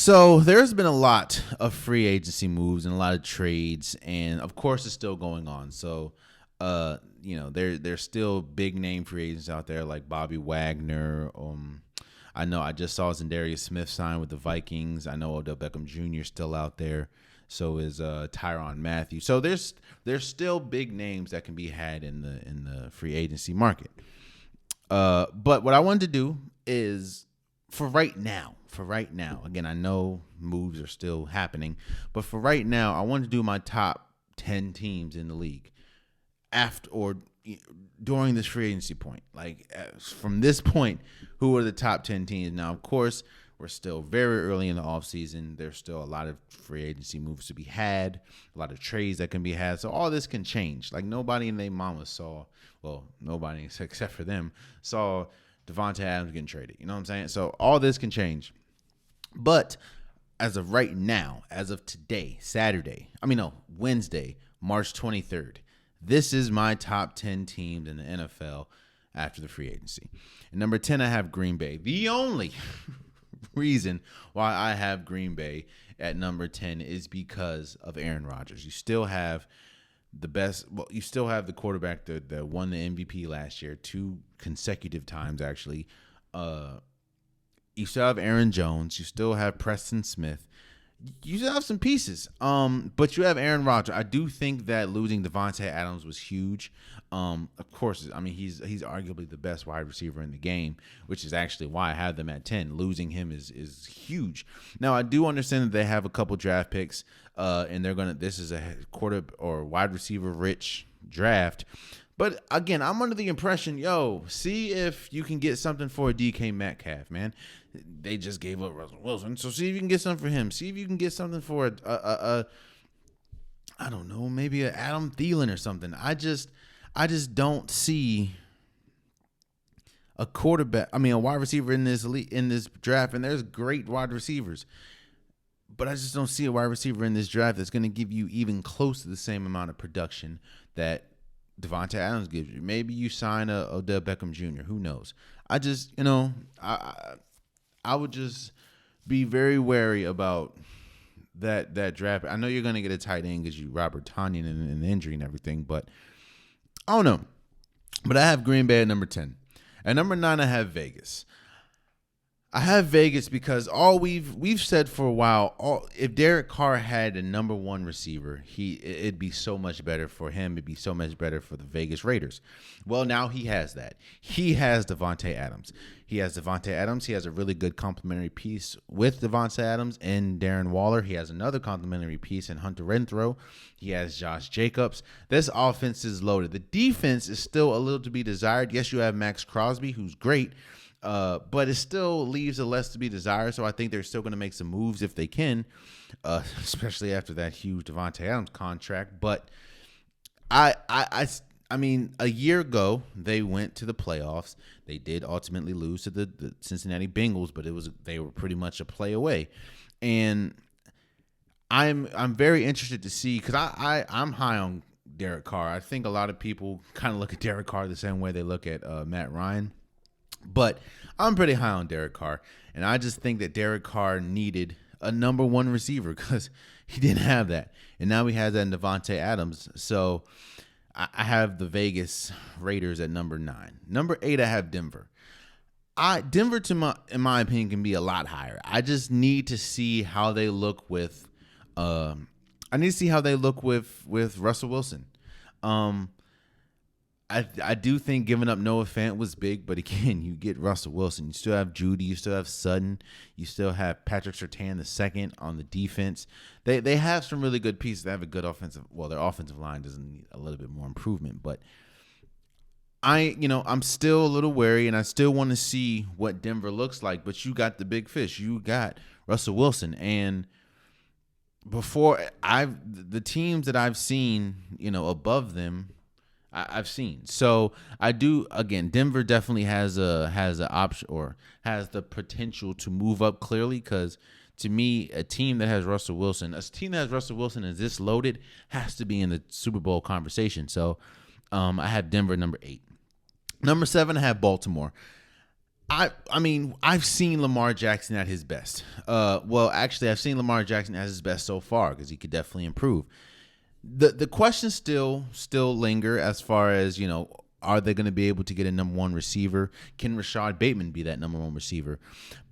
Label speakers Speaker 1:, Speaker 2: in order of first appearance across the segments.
Speaker 1: So there's been a lot of free agency moves and a lot of trades, and of course it's still going on. So, there's still big name free agents out there like Bobby Wagner. I know I just saw Zendarius Smith sign with the Vikings. I know Odell Beckham Jr. is still out there. So is Tyrann Mathieu. So there's still big names that can be had in the free agency market. But what I wanted to do is for right now, again, I know moves are still happening, but for right now, I want to do my top 10 teams in the league after or during this free agency point. Like from this point, who are the top 10 teams? Now, of course, we're still very early in the offseason. There's still a lot of free agency moves to be had, a lot of trades that can be had. So all this can change. Like nobody in their mama saw, well, nobody except for them saw Devontae Adams getting traded. You know what I'm saying? So all this can change. But as of right now, as of today, Wednesday, March 23rd, this is my top 10 teams in the NFL after the free agency. And number 10, I have Green Bay. The only reason why I have Green Bay at number 10 is because of Aaron Rodgers. You still have you still have the quarterback that won the MVP last year, 2 consecutive times, actually. You still have Aaron Jones. You still have Preston Smith. You still have some pieces. But you have Aaron Rodgers. I do think that losing Devontae Adams was huge. Of course, I mean, he's arguably the best wide receiver in the game, which is actually why I have them at 10. Losing him is huge. Now, I do understand that they have a couple draft picks, and this is a quarter or wide receiver rich draft. But again, I'm under the impression, see if you can get something for a DK Metcalf, man. They just gave up Russell Wilson, so see if you can get something for him. See if you can get something for I don't know, maybe an Adam Thielen or something. I just don't see a wide receiver in this draft, and there's great wide receivers. But I just don't see a wide receiver in this draft that's going to give you even close to the same amount of production that Devontae Adams gives you. Maybe you sign a Odell Beckham Jr. Who knows? I just, I would just be very wary about that draft. I know you're going to get a tight end because you Robert Tonyan and the injury and everything, but I don't know. But I have Green Bay at number 10. At number 9, I have Vegas. I have Vegas because all we've said for a while, if Derek Carr had a number 1 receiver, it'd be so much better for him. It'd be so much better for the Vegas Raiders. Well, now he has that. He has Devontae Adams. He has a really good complementary piece with Devontae Adams and Darren Waller. He has another complementary piece in Hunter Renfrow. He has Josh Jacobs. This offense is loaded. The defense is still a little to be desired. Yes, you have Max Crosby, who's great. But it still leaves a less to be desired. So I think they're still going to make some moves if they can, especially after that huge Devontae Adams contract. But I mean, a year ago they went to the playoffs. They did ultimately lose to the Cincinnati Bengals, but they were pretty much a play away. And I'm very interested to see because I'm high on Derek Carr. I think a lot of people kind of look at Derek Carr the same way they look at Matt Ryan. But I'm pretty high on Derek Carr, and I just think that Derek Carr needed a number 1 receiver because he didn't have that. And now he has that in Devontae Adams. So I have the Vegas Raiders at number 9. Number 8, I have Denver. Denver, in my opinion, can be a lot higher. I just need to see how they look with Russell Wilson. I do think giving up Noah Fant was big, but again, you get Russell Wilson. You still have Judy. You still have Sutton. You still have Patrick Surtain II on the defense. They have some really good pieces. They have a good offensive. Well, their offensive line doesn't need a little bit more improvement, but I'm still a little wary, and I still want to see what Denver looks like. But you got the big fish. You got Russell Wilson, and the teams that I've seen, above them. I've seen. So I do, again, Denver definitely has an option or has the potential to move up clearly because to me, a team that has Russell Wilson is this loaded has to be in the Super Bowl conversation. So I have Denver number 8. Number 7, I have Baltimore. I mean, I've seen Lamar Jackson at his best. Well, actually, I've seen Lamar Jackson at his best so far because he could definitely improve. The questions still linger as far as, are they going to be able to get a number one receiver? Can Rashad Bateman be that number one receiver?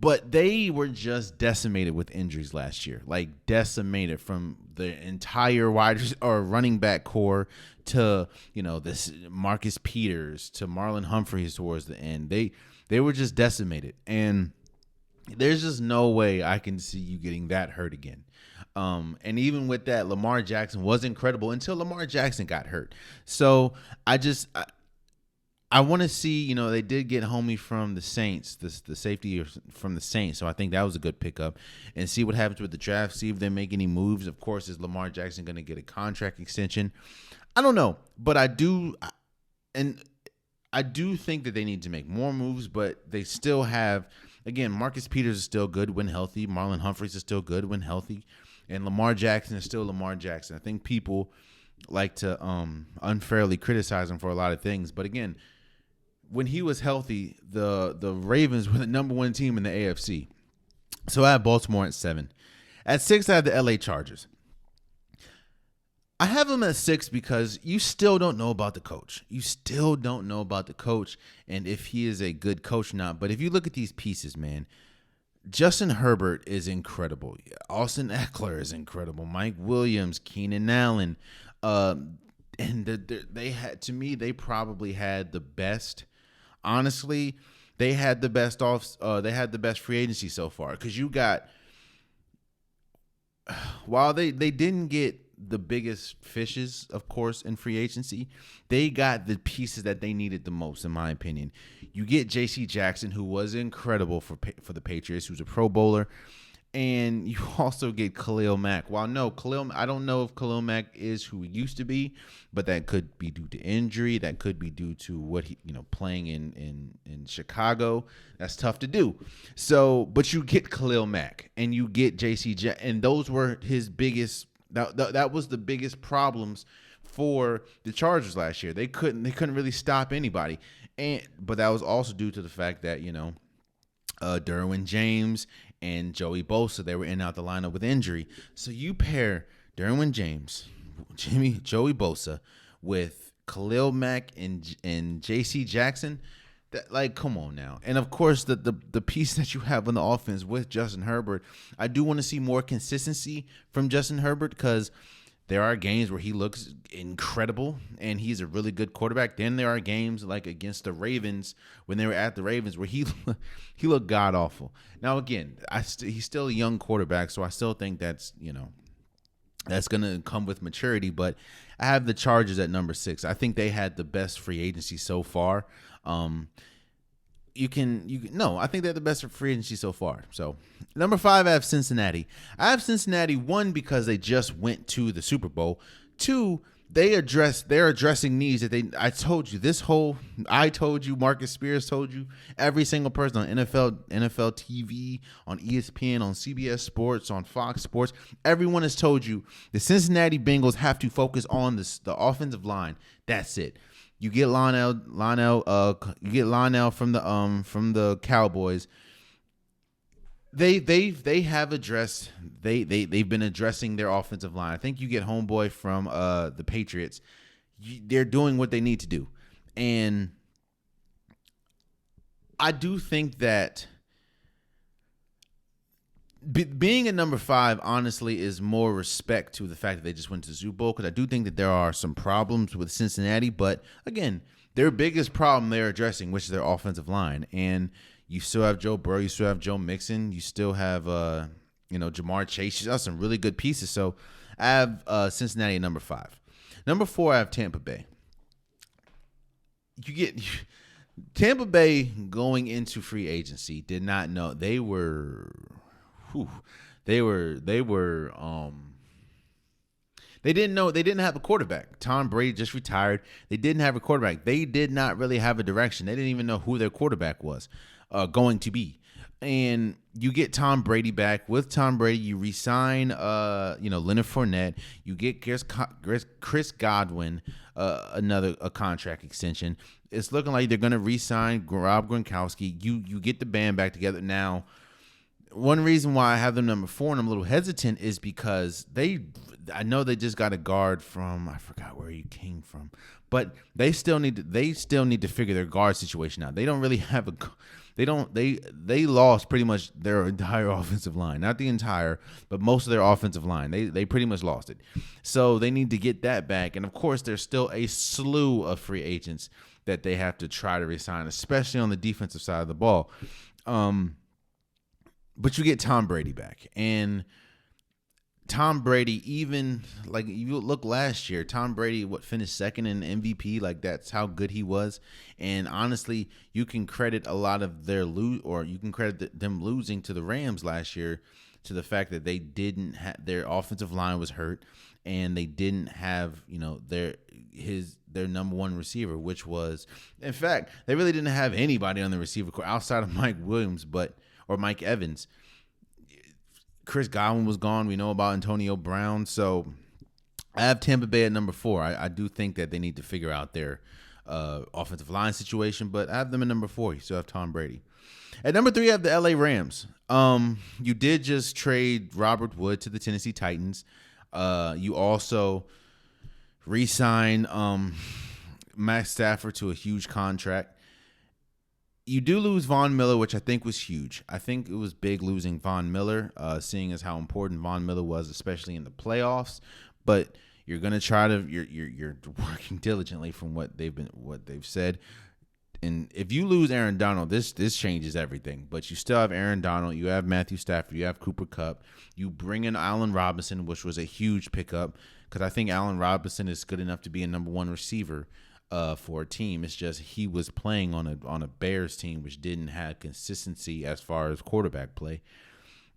Speaker 1: But they were just decimated with injuries last year, like decimated from the entire or running back core to, this Marcus Peters to Marlon Humphreys towards the end. They were just decimated, and there's just no way I can see you getting that hurt again. And even with that, Lamar Jackson was incredible until Lamar Jackson got hurt. So I want to see, they did get homie from the Saints, the safety from the Saints. So I think that was a good pickup, and see what happens with the draft. See if they make any moves. Of course, is Lamar Jackson going to get a contract extension? I don't know, but I do think that they need to make more moves, but they still have, again, Marcus Peters is still good when healthy. Marlon Humphreys is still good when healthy. And Lamar Jackson is still Lamar Jackson. I think people like to unfairly criticize him for a lot of things. But again, when he was healthy, the Ravens were the number one team in the AFC. So I have Baltimore at 7. At 6, I have the LA Chargers. I have them at 6 because you still don't know about the coach. You still don't know about the coach and if he is a good coach or not. But if you look at these pieces, man, Justin Herbert is incredible. Austin Eckler is incredible. Mike Williams, Keenan Allen. And they had, to me, they probably had the best. Honestly, they had the best they had the best free agency so far. Because you got, while they didn't get the biggest fishes, of course, in free agency, they got the pieces that they needed the most, in my opinion. You get J.C. Jackson, who was incredible for the Patriots, who's a Pro Bowler, and you also get Khalil Mack. While I don't know if Khalil Mack is who he used to be, but that could be due to injury. That could be due to what he, playing in Chicago. That's tough to do. So, but you get Khalil Mack and you get J.C. Jackson, and those were his biggest. That was the biggest problems for the Chargers last year. They couldn't really stop anybody, but that was also due to the fact that Derwin James and Joey Bosa, they were in and out the lineup with injury. So you pair Derwin James, Joey Bosa with Khalil Mack and J.C. Jackson. That, come on now. And of course, the piece that you have on the offense with Justin Herbert, I do want to see more consistency from Justin Herbert because there are games where he looks incredible and he's a really good quarterback. Then there are games like against the Ravens, when they were at the Ravens, where he looked god awful. Now again, he's still a young quarterback, so I still think that's that's going to come with maturity. But I have the Chargers at number 6. I think they had the best free agency so far. I think they're the best free agency so far. So number 5, I have Cincinnati. I have Cincinnati, 1, because they just went to the Super Bowl. 2, they're addressing needs that I told you, Marcus Spears told you, every single person on NFL TV, on ESPN, on CBS Sports, on Fox Sports, everyone has told you the Cincinnati Bengals have to focus on the offensive line. That's it. You get Lionel from the Cowboys. They've been addressing their offensive line. I think you get homeboy from the Patriots. They're doing what they need to do, and I do think that being at number 5, honestly, is more respect to the fact that they just went to the Super Bowl, because I do think that there are some problems with Cincinnati. But again, their biggest problem they're addressing, which is their offensive line. And you still have Joe Burrow, you still have Joe Mixon, you still have Jamar Chase. You have some really good pieces. So I have Cincinnati at number 5. Number 4, I have Tampa Bay. You get Tampa Bay going into free agency did not know they were. They didn't know, they didn't have a quarterback. Tom Brady just retired. They didn't have a quarterback. They did not really have a direction. They didn't even know who their quarterback was going to be. and you get Tom Brady back. With Tom Brady, you re-sign, Leonard Fournette. You get Chris Godwin, a contract extension. It's looking like they're going to re-sign Rob Gronkowski. You get the band back together. Now, one reason why I have them number 4 and I'm a little hesitant is because I know they just got a guard from, I forgot where he came from, but they still need to figure their guard situation out. They don't really have they lost pretty much their entire offensive line. Not the entire, but most of their offensive line. They pretty much lost it. So they need to get that back. And of course, there's still a slew of free agents that they have to try to resign, especially on the defensive side of the ball. But you get Tom Brady back. And Tom Brady, even like you look last year, Tom Brady finished second in MVP. Like that's how good he was. And honestly, you can credit a lot of you can credit them losing to the Rams last year to the fact that they didn't have their offensive line was hurt, and they didn't have their number one receiver, which was, in fact, they really didn't have anybody on the receiver corps outside of Mike Williams, or Mike Evans. Chris Godwin was gone. We know about Antonio Brown. So I have Tampa Bay at number 4. I do think that they need to figure out their offensive line situation, but I have them at number 4. You still have Tom Brady. At number 3, I have the LA Rams. You did just trade Robert Wood to the Tennessee Titans. You also re-sign Matt Stafford to a huge contract. You do lose Von Miller, which I think was huge. I think it was big losing Von Miller, seeing as how important Von Miller was, especially in the playoffs. But you're gonna try to you're working diligently from what they've said. And if you lose Aaron Donald, this changes everything. But you still have Aaron Donald, you have Matthew Stafford, you have Cooper Kupp. You bring in Allen Robinson, which was a huge pickup because I think Allen Robinson is good enough to be a number 1 receiver. For a team. It's just he was playing on a Bears team which didn't have consistency as far as quarterback play.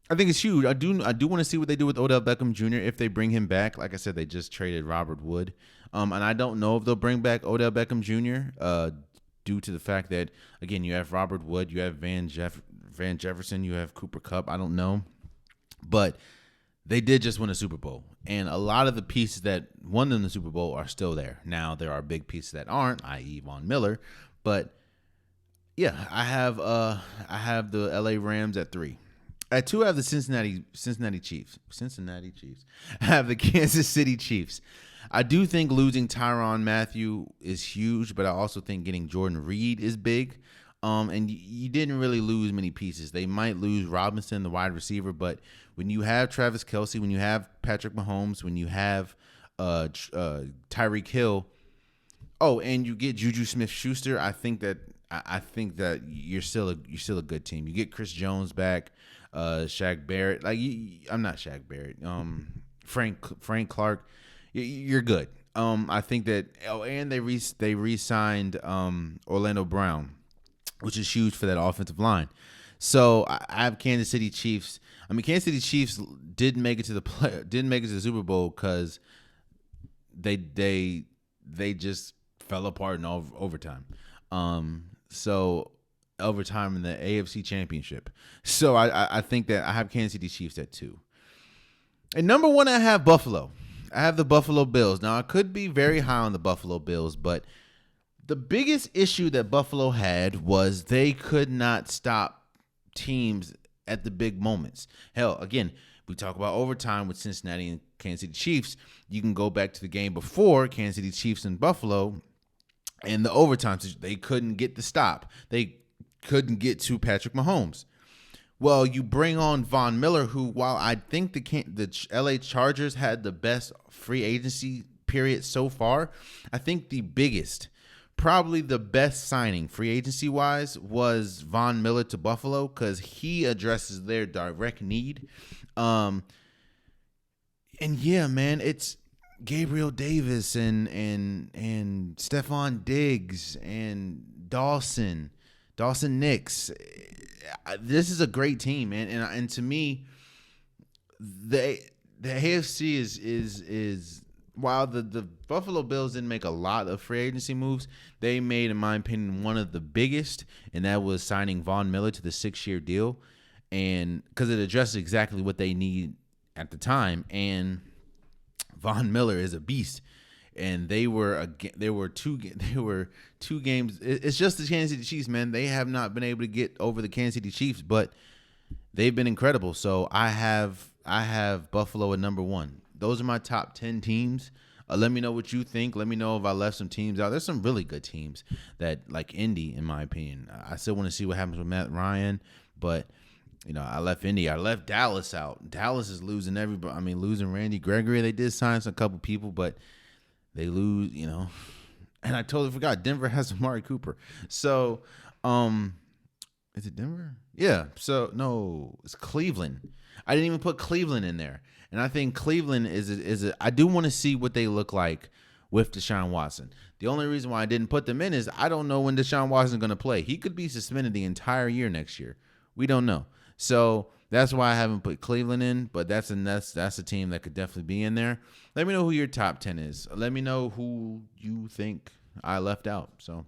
Speaker 1: I think it's huge. I do want to see what they do with Odell Beckham Jr. if they bring him back. Like I said, they just traded Robert Wood, and I don't know if they'll bring back Odell Beckham Jr. Due to the fact that again you have Robert Wood, you have Van Jefferson, you have Cooper Kupp. I don't know, but they did just win a Super Bowl, and a lot of the pieces that won them the Super Bowl are still there. Now, there are big pieces that aren't, i.e. Von Miller, but yeah, I have the LA Rams at 3. At 2, I have the Cincinnati Chiefs. I have the Kansas City Chiefs. I do think losing Tyrann Mathieu is huge, but I also think getting Jordan Reed is big. And you didn't really lose many pieces. They might lose Robinson, the wide receiver, but when you have Travis Kelce, when you have Patrick Mahomes, when you have Tyreek Hill, and you get Juju Smith-Schuster, I think that you're still a good team. You get Chris Jones back, Shaq Barrett. I'm not Shaq Barrett. Frank Clark. You're good. I think that. And they re-signed Orlando Brown, which is huge for that offensive line. So I have Kansas City Chiefs. I mean, Kansas City Chiefs didn't make it to the Super Bowl because they just fell apart in overtime. So overtime in the AFC Championship. So I think that I have Kansas City Chiefs at 2. And number 1, I have Buffalo. I have the Buffalo Bills. Now I could be very high on the Buffalo Bills, but the biggest issue that Buffalo had was they could not stop teams at the big moments. Hell, again, we talk about overtime with Cincinnati and Kansas City Chiefs. You can go back to the game before Kansas City Chiefs and Buffalo and the overtime. They couldn't get the stop. They couldn't get to Patrick Mahomes. Well, you bring on Von Miller, who, while I think the LA Chargers had the best free agency period so far, I think the biggest, probably the best signing free agency wise was Von Miller to Buffalo because he addresses their direct need. And yeah, man, it's Gabriel Davis and Stephon Diggs and Dawson Nix. This is a great team, man. And to me, the AFC is while the Buffalo Bills didn't make a lot of free agency moves, they made, in my opinion, one of the biggest, and that was signing Von Miller to the 6-year deal. and because it addresses exactly what they need at the time. And Von Miller is a beast, and they were two games. It's just the Kansas City Chiefs, man. They have not been able to get over the Kansas City Chiefs, but they've been incredible. So I have Buffalo at number one. Those are my top 10 teams. Let me know what you think. Let me know if I left some teams out. There's some really good teams that, like Indy, in my opinion. I still want to see what happens with Matt Ryan, but I left Indy. I left Dallas out. Dallas is losing everybody. I mean, losing Randy Gregory. They did sign a couple people, but they lose. And I totally forgot Denver has Amari Cooper. So, is it Denver? Yeah. So no, it's Cleveland. I didn't even put Cleveland in there. And I think Cleveland I do want to see what they look like with Deshaun Watson. The only reason why I didn't put them in is I don't know when Deshaun Watson is going to play. He could be suspended the entire year next year. We don't know. So that's why I haven't put Cleveland in, but that's a team that could definitely be in there. Let me know who your top 10 is. Let me know who you think I left out. So